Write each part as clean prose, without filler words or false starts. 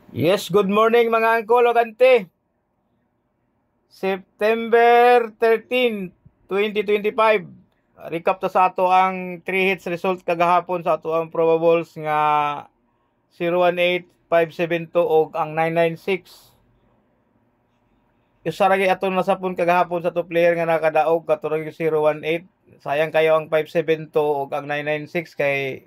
Yes, good morning mga angkol o kante. September 13, 2025. Recap ta sa ato ang 3 hits result kagahapon sa ato ang probables nga 018, 572 og ang 996. Usa ra gyud aton nasapon kagahapon sa to player nga nakadaog katurog yung 018. Sayang kayo ang 572 og ang 996 kay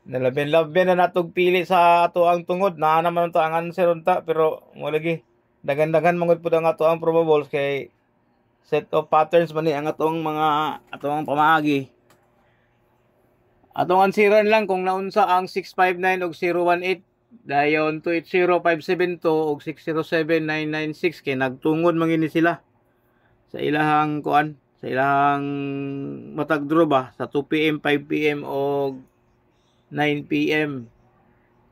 nalaben-laben na natog pili sa ato ang tungod. Naa naman to ang answer unta pero mo lagi dagan-dagan mangud pud ang ato ang probables kay set of patterns man ni ang atong mga atong pamaagi. Atong ansiran lang kung naunsa ang 659 og 018 dayon 280572 og 607996 kay nagtungod mangini sila sa ilahang kuan sa ilahang matag draw ba sa 2 PM, 5 PM og 9 PM.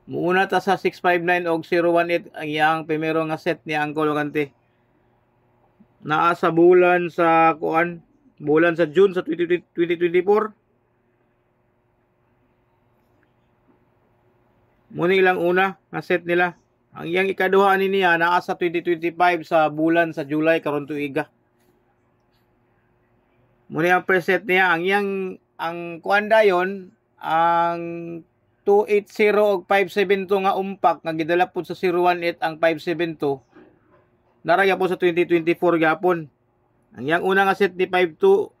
Muuna ta sa 659 og 018 ang iyang primero nga set ni Angkol Kante. Naa sa bulan sa kuan, bulan sa June sa 2024. Muni lang una nga set nila. Ang iyang ikaduha ni niya naa sa 2025 sa bulan sa July karon tuiga. Muni ang first set niya ang iyang ang kuan dayon ang 280 og 572 nga umpak nga gidala po sa 018 ang 572 naraya po sa 2024 gapon. Ang yang una nga set ni 280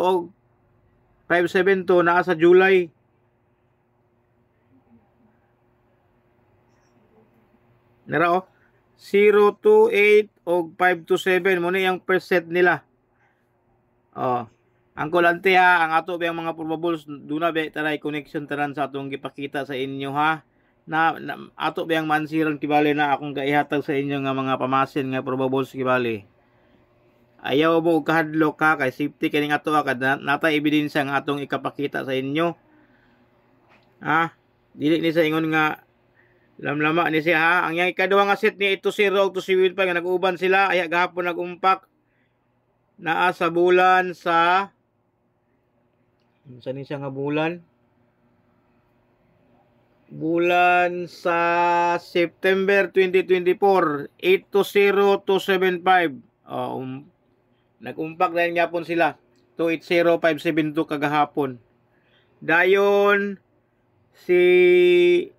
og 572 naa sa July. Nara 028 og 527 mo ni ang first set nila. Ang kulante ha, ang ato bang mga probables duna ba taray connection tanan sa atong gipakita sa inyo ha. Na ato bang mansirang kibali na akong gaihatag sa inyo nga mga pamasin nga probables kibali. Ayaw mo kahadlok ka kay safety kining ato kad natay ebidensya nga atong ikapakita sa inyo. Ha? Dili ni sa ingon nga lamlama ni siya ha. Ang yang ikaduha nga set ni 80 og 275 nga nag-uban sila ay gahapon nag-umpak naa sa bulan sa ni siya nga bulan sa September 2024 820275 nag-umpak dahil gyapon sila 280572 kagahapon dayon si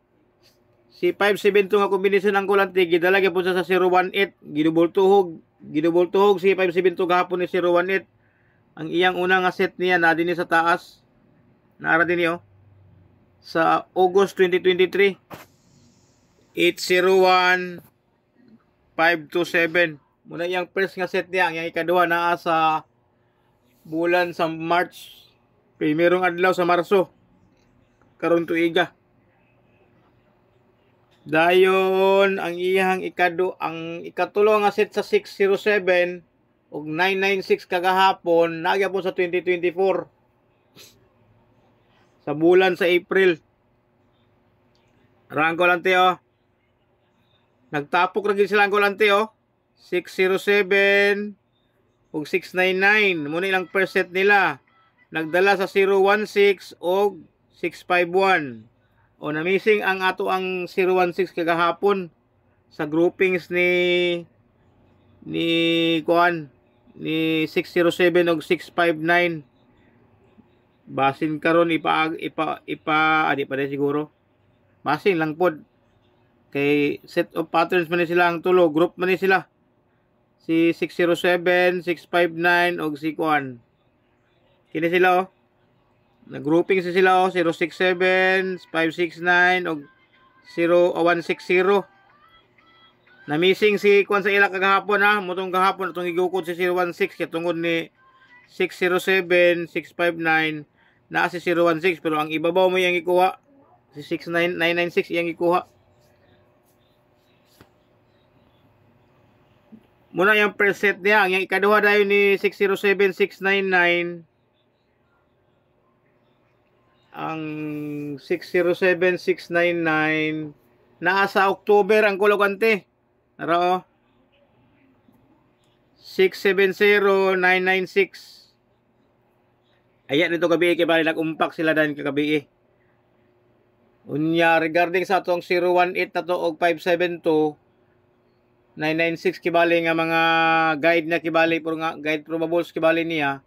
572 nga kombinasyon ng kulante gidala gyapon sa 018 gidubol-tuhog si 572 gahapon ni 018. Ang iyang una nga set niya na dinhi sa taas. Naara dinhi sa August 2023. 801 527. Muna iyang first nga set niya, ang iyang ikaduha naa sa bulan sa March. Primerong adlaw sa Marso. Karon tuiga. Dayon ang iyang ang ikatulo nga set sa 607 og 996 kagahapon nagyapon sa 2024 sa bulan sa April. Rang kolante nagtapok ra gid sila ang kolante 607 og 699 mo ilang first set nila nagdala sa 016 og 651 namising ang ato ang 016 kagahapon sa groupings ni kuan ni 607 og 659 basin karon adi pa rin siguro basin lang pod kay set of patterns man ni sila ang tulo group man ni sila si 607 659 og si kuan kini sila nag-grouping sila 067 569 og 0160 na missing si kuan sa ila kagahapon motong gahapon atong igukod si 016 kay tungod ni 607 659 naa si 016 pero ang ibabaw mo yang ikuha si 69996 yang ikuha muna yung first set niya ang yang ikaduha dayon ni 607 699 ang 607 699 naa sa October ang kulogante nara 670996 ayan nito gabi kay bali nag-umpak sila dan kagabi Unya regarding sa atong 018 na to og 572 996 kibali nga mga guide na kibali puro nga guide probables kibali niya.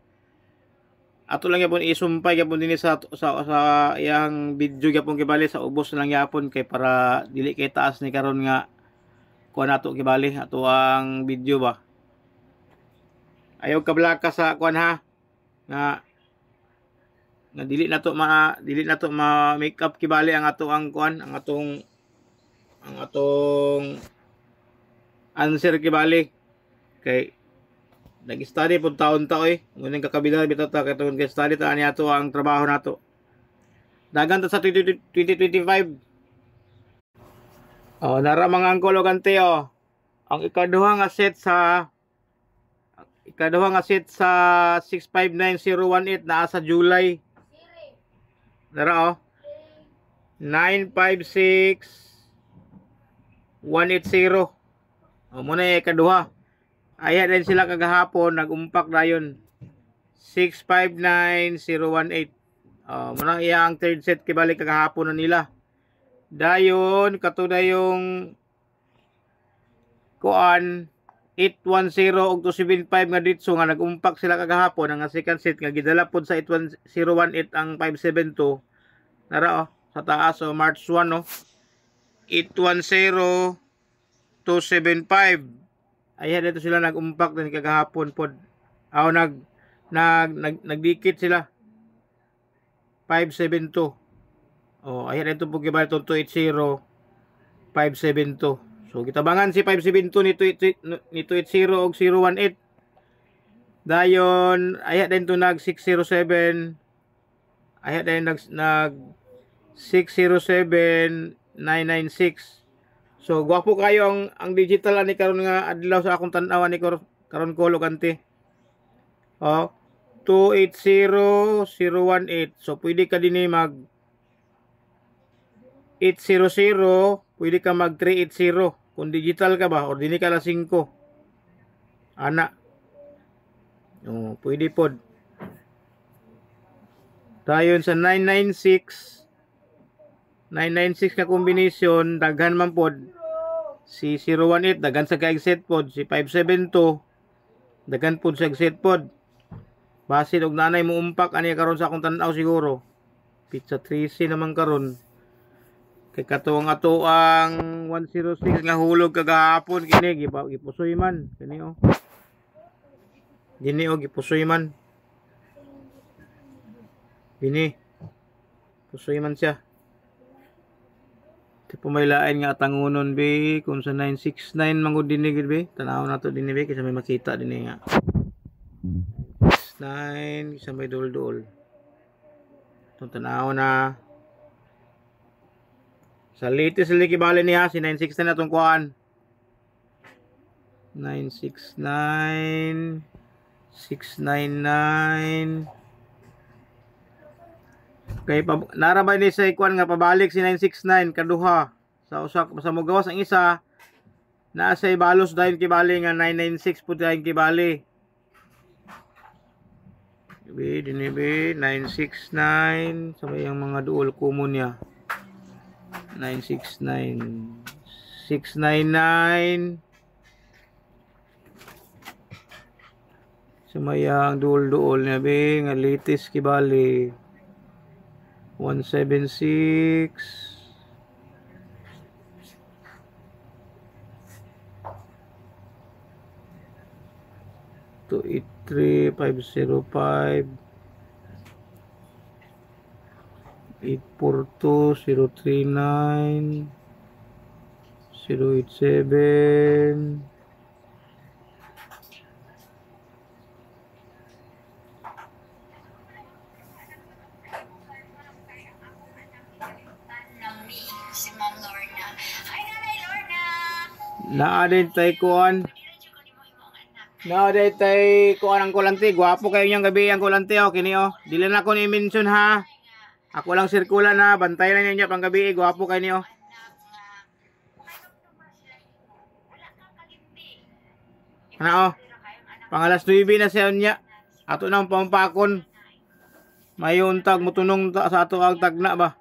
Ato lang yapon isumpay yapon dinhi sa iyang video yapon kibali sa ubos lang yapon kay para dili kay taas ni karon nga kuan nato kibali ato ang video ba. Ayaw kablaka sa kuan ha nga dili na to ma make up kibali ang ato ang kuan ang atong answer kibali kay nag-study pud taon ta oy ngunit kakabila bitaw ta kay tugon kay study ta ani ato ang trabaho nato dagan ta sa 2025. Nara mga angkol ug ante ang ikaduha nga set sa 659018 naa sa July. Nara 956180. Muna yung ikaduha. Ayan din sila kagahapon, nag-umpak dayon 659018. Muna ang third set kibalik kagahapon na nila. Dayon kato yung kuan 810 ug 275 nga ditso nga nag-umpak sila kagahapon ang second set nga gidala pod sa 018 ang 572 nara sa taas March 1 810 275. Ayan dito sila nag-umpak din kagahapon pod. Nagdikit sila 572. Ayan ito po kibali 280 572. So gitabangan si 572 ni 280 og 018. Dayon ayan din to nag 607. Ayan din nag 607 996. So gwapo kayo ang digital ani karon nga adlaw sa akong tan-aw ni karon ko lugante. 280 018. So pwede ka dinhi mag 800, pwede ka mag 380 kung digital ka ba or dini ka la 5 ana pwede pod. Dayon sa 996 na combination daghan man pod si 018 daghan sa kaig set pod si 572 daghan pod sa set pod basin og nanay mo umpak ani karon sa akong tan-aw siguro pizza 13 naman karon. Kay katuwang ato ang 106 nga hulog kagahapon kini gipusoy man kini Dini gipusoy man. Dini. Pusoy man siya. Di pumaylain nga atangunon be kung sa 969 mangod dinhi gid be. Tanaw na to dinhi be kasi may makita dinhi nga. 9 isa may dol-dol. Itong tanaw na sa latest lagi bali niya si 969 na itong kuhaan 969 699 kay narabay ni sa ikuan nga pabalik si 969 kaduha sa usak sa mugawas ang isa naa sa ibalos dayon kibali nga 996 pud dayon kibali be dinhi be 969 sa may mga duol common niya 969 699 sumayang duol-duol na be nga latest kibali 176 283 505 842 039 087 si Ma'am Lorna. Hi, Nanay Lorna! naadin tay kuan naadin tay kuan ang kulante gwapo kayo niyang gabi ang kulante kini dili na ko ni mention ha. Ako lang sirkulan na, bantay lang niya pang gabi, gwapo kayo niyo. Ano pangalas 9 na siya niya. Ato nang pampakon. May untag mutunong sa ato ang tagna ba.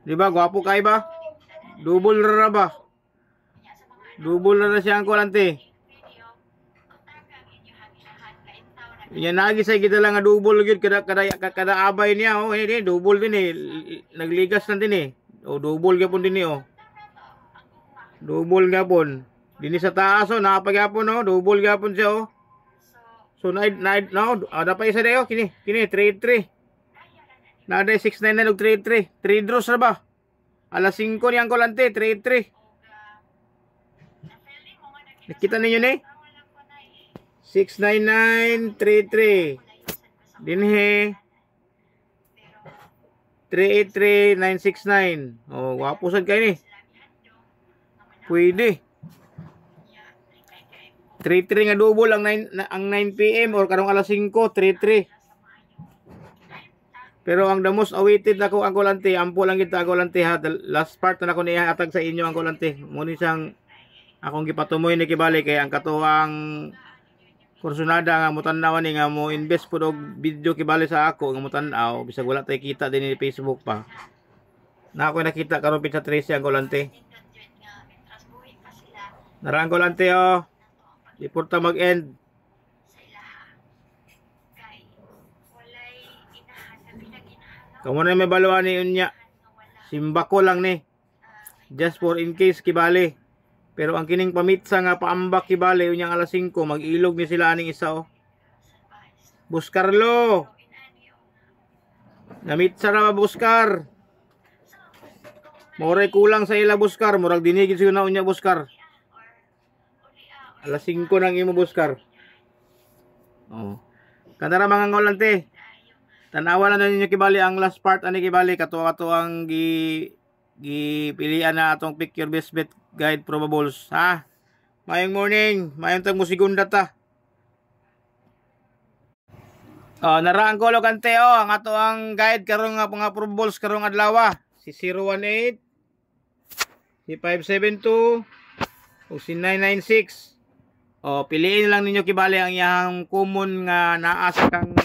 Di ba? Gwapo kay ba? Double ra ba? Double na siya ang kulante. Yan lagi sa kita lang nga double gyud kada abay niya oh ini double din eh. Nagligas na din eh. Oh double gyapon din eh oh. Double gyapon. Dinhi sa taas oh napagyapon oh double gyapon siya oh. So no ada pa isa dayo kini 3-3. Na day 699 og 3-3. 3 draws ra ba? Alas 5 ni ang kulante 3-3. Nakita ninyo ni? 69933 dinhe 383969. Oh, wapo sad kay ni. Pwede. 33 nga double ang 9 PM or karong alas 5 33. Pero ang the most awaited nako ang kulante, ampo lang kita ang kulante ha. The last part na nako niya atag sa inyo ang kulante. Muni siyang akong gipatumoy ni kibali kay ang katuwang kursunada nga mutan-aw ni nga mo invest pud og video kibali sa ako nga mutan-aw bisag wala tay kita din ni Facebook pa. Na ako nakita karon pin sa 13 ang kulante. Narang kulante oh. Di porta mag-end. Kamo na may baluan ni unya. Simba ko lang ni. Just for in case kibali. Pero ang kining pamitsa nga paambak kibali unyang alas 5 mag-ilog ni sila aning isa oh. Buskarlo. Namitsa ra ba buskar? Moray kulang sa ila buskar, murag dinigid siguro na unya buskar. Alas 5 nang imo buskar. Oh. Kanara mga ngolante. Tanawa na ninyo kibali ang last part ani kibali kato ang gipilian na atong pick your best bet guide probables ha. Mayong morning, mayong tag mo segunda ta. Naraan ko kante ang ato ang guide karong nga mga probables karong adlaw si 018, si 572 o si 996. Piliin lang ninyo kibali ang iyang common nga naa sa kang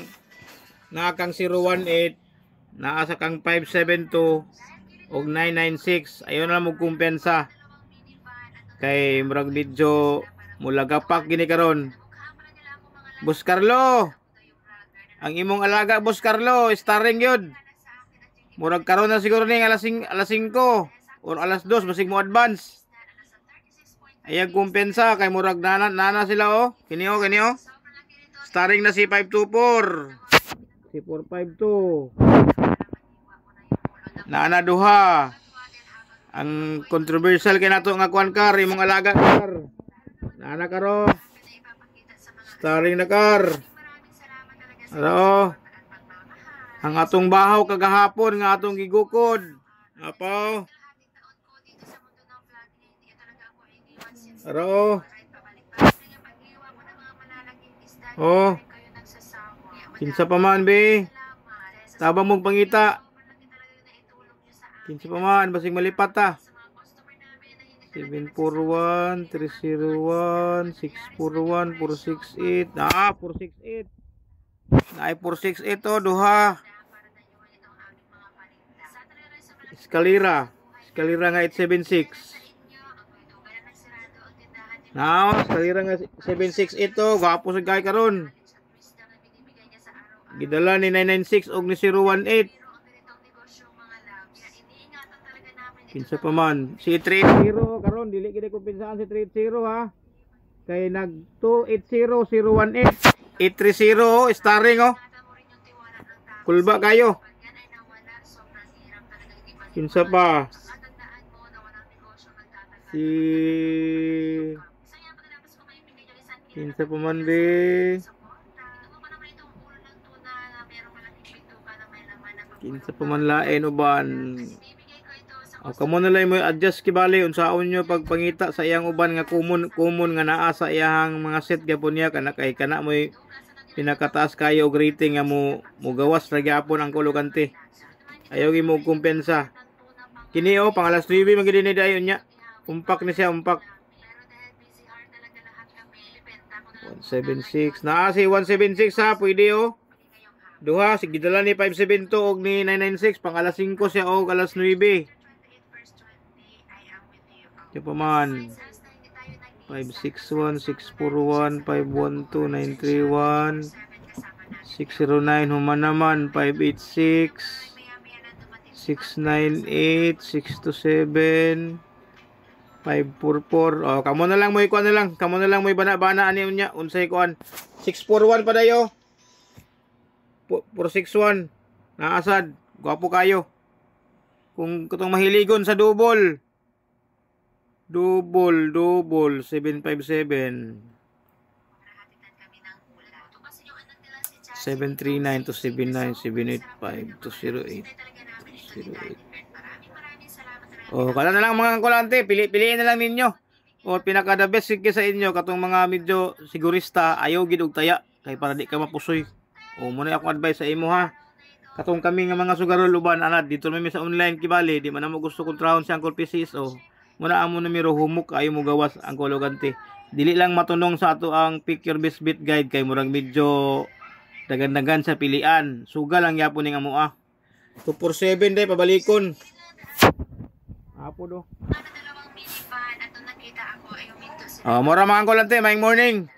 018, naa sa kang 572 og 996. Ayon na mo kumpensa. Kay murag medyo mulagapak gini karon. Boss Carlo. Ang imong alaga Boss Carlo, starring yun. Murag karon na siguro ning alas 5 or alas 2 basig mo advance. Ayag kumpensa kay murag nana sila oh. Kini oh. Starring na si 524. Si 452. Nana duha. Ang controversial kay nato nga kuan kar imong alaga kar. Nana karo. Starring na kar. Ano? Ang atong bahaw kagahapon nga atong gigukod. Apaw. Aro. Oh. Kinsa pa man be. Tabang mong pangita. Kinsa pa man basig malipat ta. 741 301 641 468. 468. Naay 468 to duha. Eskalira nga 876. Now, eskalira nga 76 ito, gwapo sa gay karon. Gidala ni 996 og ni 018. Kinsa pa man si 30 karon dili gid kumpensaan si 30 ha. Kay nag 280 018 830 starring oh. Kulba kayo. Kinsa pa? Kinsa pa man be? Kinsa pa man lain uban. Kamo na lang mo adjust kibali unsaon nyo pagpangita sa iyang uban nga common nga naa sa iyang mga set gyapon niya kana kay kana mo pinakataas kayo og rating nga mo gawas ra gyapon ang kulugante. Ayaw gi mo kumpensa. Kini oh pang alas 9 man gid ni dayon nya. Umpak ni siya umpak. 176 na si 176 ha pwede oh. Duha, sige dala ni 572 og ni 996, pang alas 5 siya og alas 9. Ito pa man. 561, 641, 512, 931, 609, human naman, 586, 698, 627, 544. Oh, kamo na lang mo ikuan na lang. Kamo na lang mo bana-bana ani unya. Unsay kuan? 641 pa dayo. 461. Naasad. Gwapo kayo. Kung katong mahiligon sa double. Double 757. 739 to 79 785 to 08 08. Oh, kala na lang mga kulante, piliin na lang ninyo. O pinaka the best sige sa inyo katong mga medyo sigurista, ayaw gid og taya kay para di ka mapusoy. O muna ako advice sa imo ha. Katong kami nga mga sugarol uban anad dito mi sa online kibali, di man mo gusto kontrahon sa Angkol PCSO. Muna amo numero humok ayo mo gawas ang kulogante. Dili lang matunong sa ato ang pick your best bet guide kay murag medyo dagan-dagan sa pilian. Suga lang yapon ning amo 247 day pabalikon. Apo do. Ano dalawang minivan at nung nakita ako ay huminto sila. Mura mga kulante, maing morning.